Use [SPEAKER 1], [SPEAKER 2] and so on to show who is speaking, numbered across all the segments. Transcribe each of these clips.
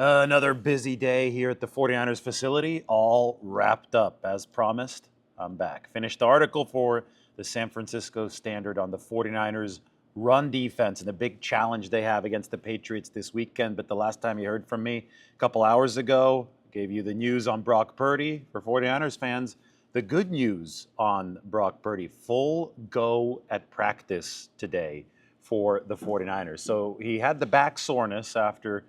[SPEAKER 1] Another busy day here at the 49ers facility, all wrapped up. As promised, I'm back. Finished the article for the San Francisco Standard on the 49ers run defense and the big challenge they have against the Patriots this weekend. But the last time you heard from me a couple hours ago, gave you the news on Brock Purdy. For 49ers fans, the good news on Brock Purdy, full go at practice today for the 49ers. So he had the back soreness after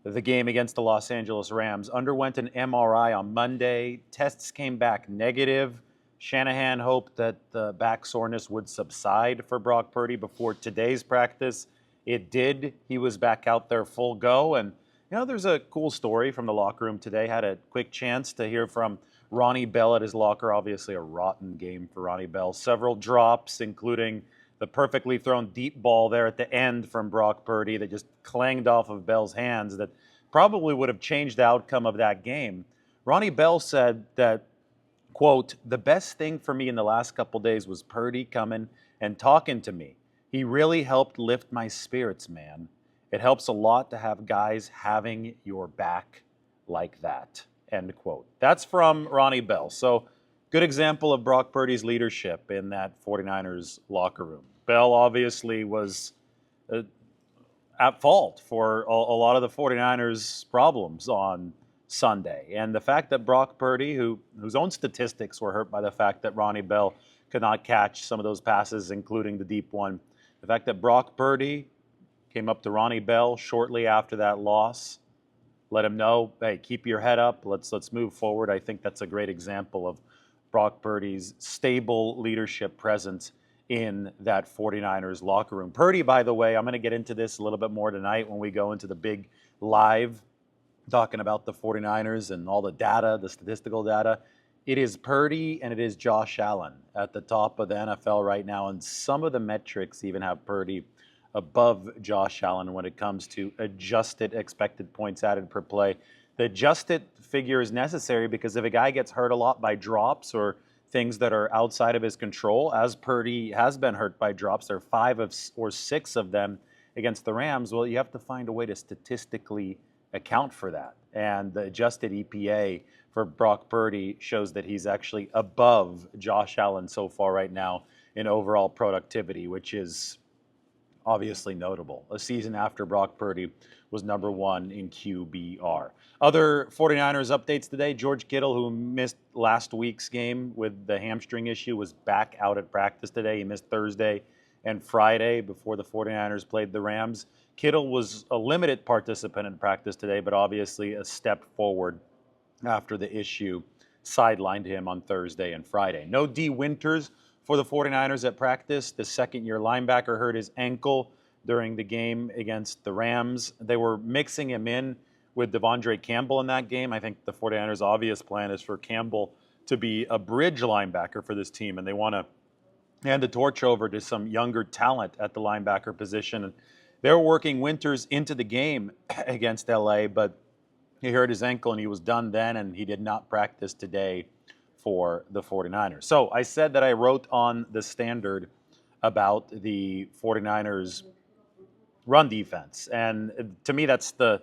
[SPEAKER 1] the game against the Los Angeles Rams, underwent an MRI on Monday. Tests came back negative. Shanahan hoped that the back soreness would subside for Brock Purdy before today's practice. It did. He was back out there full go. And, there's a cool story from the locker room today. Had a quick chance to hear from Ronnie Bell at his locker. Obviously, a rotten game for Ronnie Bell. Several drops, including the perfectly thrown deep ball there at the end from Brock Purdy that just clanged off of Bell's hands that probably would have changed the outcome of that game. Ronnie Bell said that, quote, "The best thing for me in the last couple days was Purdy coming and talking to me. He really helped lift my spirits, man. It helps a lot to have guys having your back like that," end quote. That's from Ronnie Bell. So good example of Brock Purdy's leadership in that 49ers locker room. Bell obviously was at fault for a lot of the 49ers' problems on Sunday. And the fact that Brock Purdy, whose own statistics were hurt by the fact that Ronnie Bell could not catch some of those passes, including the deep one, the fact that Brock Purdy came up to Ronnie Bell shortly after that loss, let him know, hey, keep your head up, let's move forward. I think that's a great example of Brock Purdy's stable leadership presence in that 49ers locker room. Purdy, by the way, I'm going to get into this a little bit more tonight when we go into the big live talking about the 49ers and all the data, the statistical data. It is Purdy and it is Josh Allen at the top of the NFL right now, and some of the metrics even have Purdy above Josh Allen when it comes to adjusted expected points added per play. The adjusted figure is necessary because if a guy gets hurt a lot by drops or things that are outside of his control, as Purdy has been hurt by drops, there are 5 or 6 of them against the Rams, well, you have to find a way to statistically account for that. And the adjusted EPA for Brock Purdy shows that he's actually above Josh Allen so far right now in overall productivity, which is obviously notable. A season after Brock Purdy was number 1 in QBR. Other 49ers updates today. George Kittle, who missed last week's game with the hamstring issue, was back out at practice today. He missed Thursday and Friday before the 49ers played the Rams. Kittle was a limited participant in practice today, but obviously a step forward after the issue sidelined him on Thursday and Friday. No D. Winters for the 49ers at practice. The second-year linebacker hurt his ankle during the game against the Rams. They were mixing him in with Devondre Campbell in that game. I think the 49ers' obvious plan is for Campbell to be a bridge linebacker for this team, and they want to hand the torch over to some younger talent at the linebacker position. And they're working Winters into the game against LA, but he hurt his ankle and he was done then, and he did not practice today for the 49ers. So I said that I wrote on the Standard about the 49ers run defense. And to me, that's the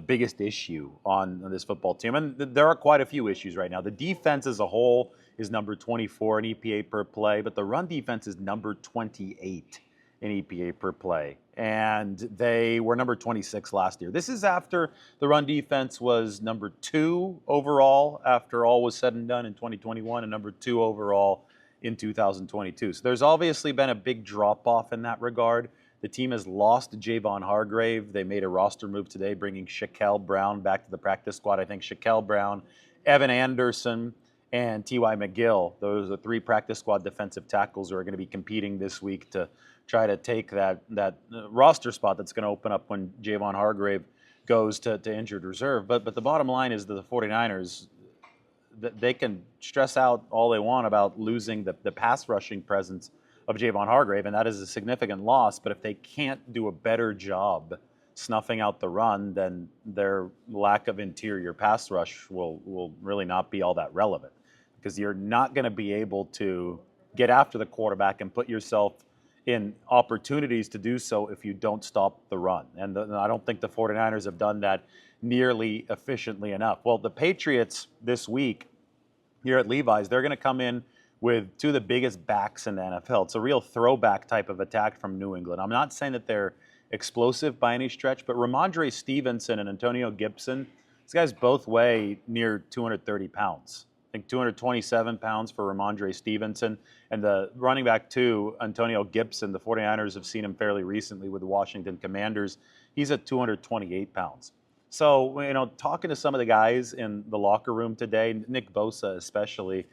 [SPEAKER 1] biggest issue on this football team. And there are quite a few issues right now. The defense as a whole is number 24 in EPA per play, but the run defense is number 28 in EPA per play. And they were number 26 last year. This is after the run defense was number 2 overall after all was said and done in 2021 and number 2 overall in 2022. So there's obviously been a big drop-off in that regard. The team has lost Javon Hargrave. They made a roster move today, bringing Shaquille Brown back to the practice squad. I think Shaquille Brown, Evan Anderson, and T.Y. McGill, those are 3 practice squad defensive tackles who are going to be competing this week to try to take that roster spot that's going to open up when Javon Hargrave goes to injured reserve. But the bottom line is that the 49ers, they can stress out all they want about losing the pass rushing presence of Javon Hargrave, and that is a significant loss. But if they can't do a better job snuffing out the run, then their lack of interior pass rush will really not be all that relevant, because you're not going to be able to get after the quarterback and put yourself in opportunities to do so if you don't stop the run. And I don't think the 49ers have done that nearly efficiently enough. Well, the Patriots this week here at Levi's, they're going to come in with two of the biggest backs in the NFL. It's a real throwback type of attack from New England. I'm not saying that they're explosive by any stretch, but Ramondre Stevenson and Antonio Gibson, these guys both weigh near 230 pounds. I think 227 pounds for Ramondre Stevenson. And the running back two, Antonio Gibson, the 49ers have seen him fairly recently with the Washington Commanders. He's at 228 pounds. So, talking to some of the guys in the locker room today, Nick Bosa especially,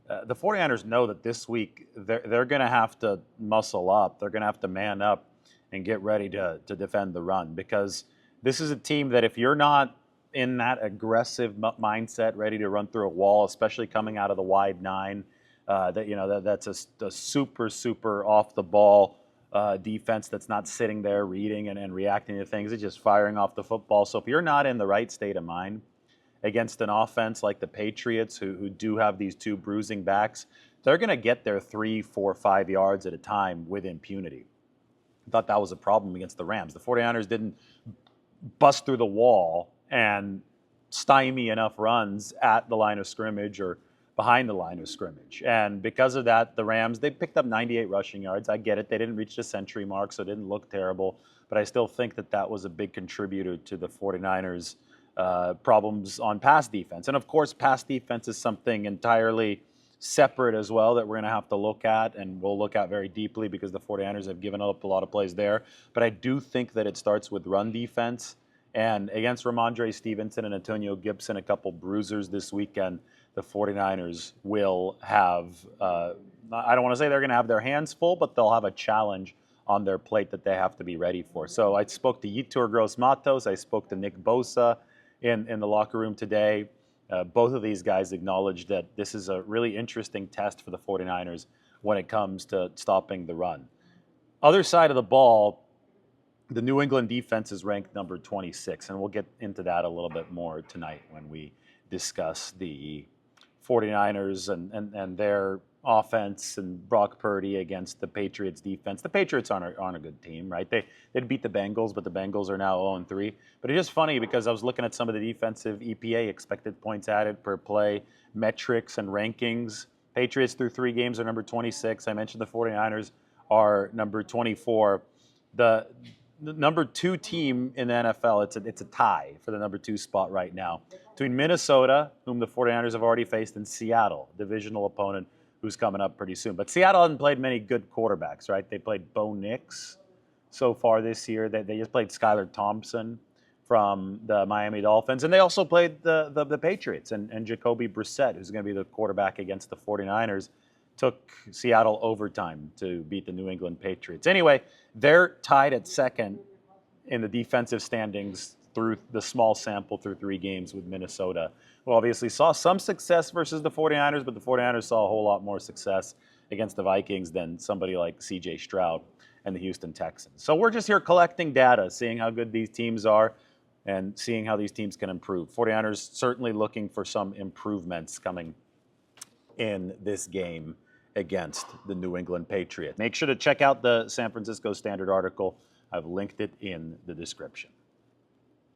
[SPEAKER 1] the 49ers know that this week they're going to have to muscle up. They're going to have to man up and get ready to defend the run, because this is a team that if you're not in that aggressive mindset, ready to run through a wall, especially coming out of the wide nine, that's a super off the ball defense that's not sitting there reading and reacting to things. It's just firing off the football. So if you're not in the right state of mind against an offense like the Patriots, who do have these two bruising backs, they're going to get their 3, 4, 5 yards at a time with impunity. I thought that was a problem against the Rams. The 49ers didn't bust through the wall and stymie enough runs at the line of scrimmage or behind the line of scrimmage. And because of that, the Rams, they picked up 98 rushing yards. I get it. They didn't reach the century mark, so it didn't look terrible. But I still think that was a big contributor to the 49ers' problems on pass defense. And, of course, pass defense is something entirely separate as well that we're going to have to look at, and we'll look at very deeply because the 49ers have given up a lot of plays there. But I do think that it starts with run defense. And against Ramondre Stevenson and Antonio Gibson, a couple bruisers this weekend, the 49ers will have, I don't want to say they're going to have their hands full, but they'll have a challenge on their plate that they have to be ready for. So I spoke to Yetur Gross-Matos. I spoke to Nick Bosa in the locker room today. Both of these guys acknowledged that this is a really interesting test for the 49ers when it comes to stopping the run. Other side of the ball, the New England defense is ranked number 26, and we'll get into that a little bit more tonight when we discuss the 49ers and their offense and Brock Purdy against the Patriots defense. The Patriots aren't a good team, right? They'd beat the Bengals, but the Bengals are now 0-3. But it's just funny because I was looking at some of the defensive EPA, expected points added per play, metrics and rankings. Patriots through 3 games are number 26. I mentioned the 49ers are number 24. The number 2 team in the NFL, it's a tie for the number 2 spot right now between Minnesota, whom the 49ers have already faced, and Seattle, divisional opponent who's coming up pretty soon. But Seattle hasn't played many good quarterbacks, right? They played Bo Nix so far this year. They just played Skylar Thompson from the Miami Dolphins. And they also played the Patriots and Jacoby Brissett, who's going to be the quarterback against the 49ers. Took Seattle overtime to beat the New England Patriots. Anyway, they're tied at second in the defensive standings through the small sample through 3 games with Minnesota, who obviously saw some success versus the 49ers, but the 49ers saw a whole lot more success against the Vikings than somebody like C.J. Stroud and the Houston Texans. So we're just here collecting data, seeing how good these teams are and seeing how these teams can improve. 49ers certainly looking for some improvements coming in this game against the New England Patriots. Make sure to check out the San Francisco Standard article. I've linked it in the description.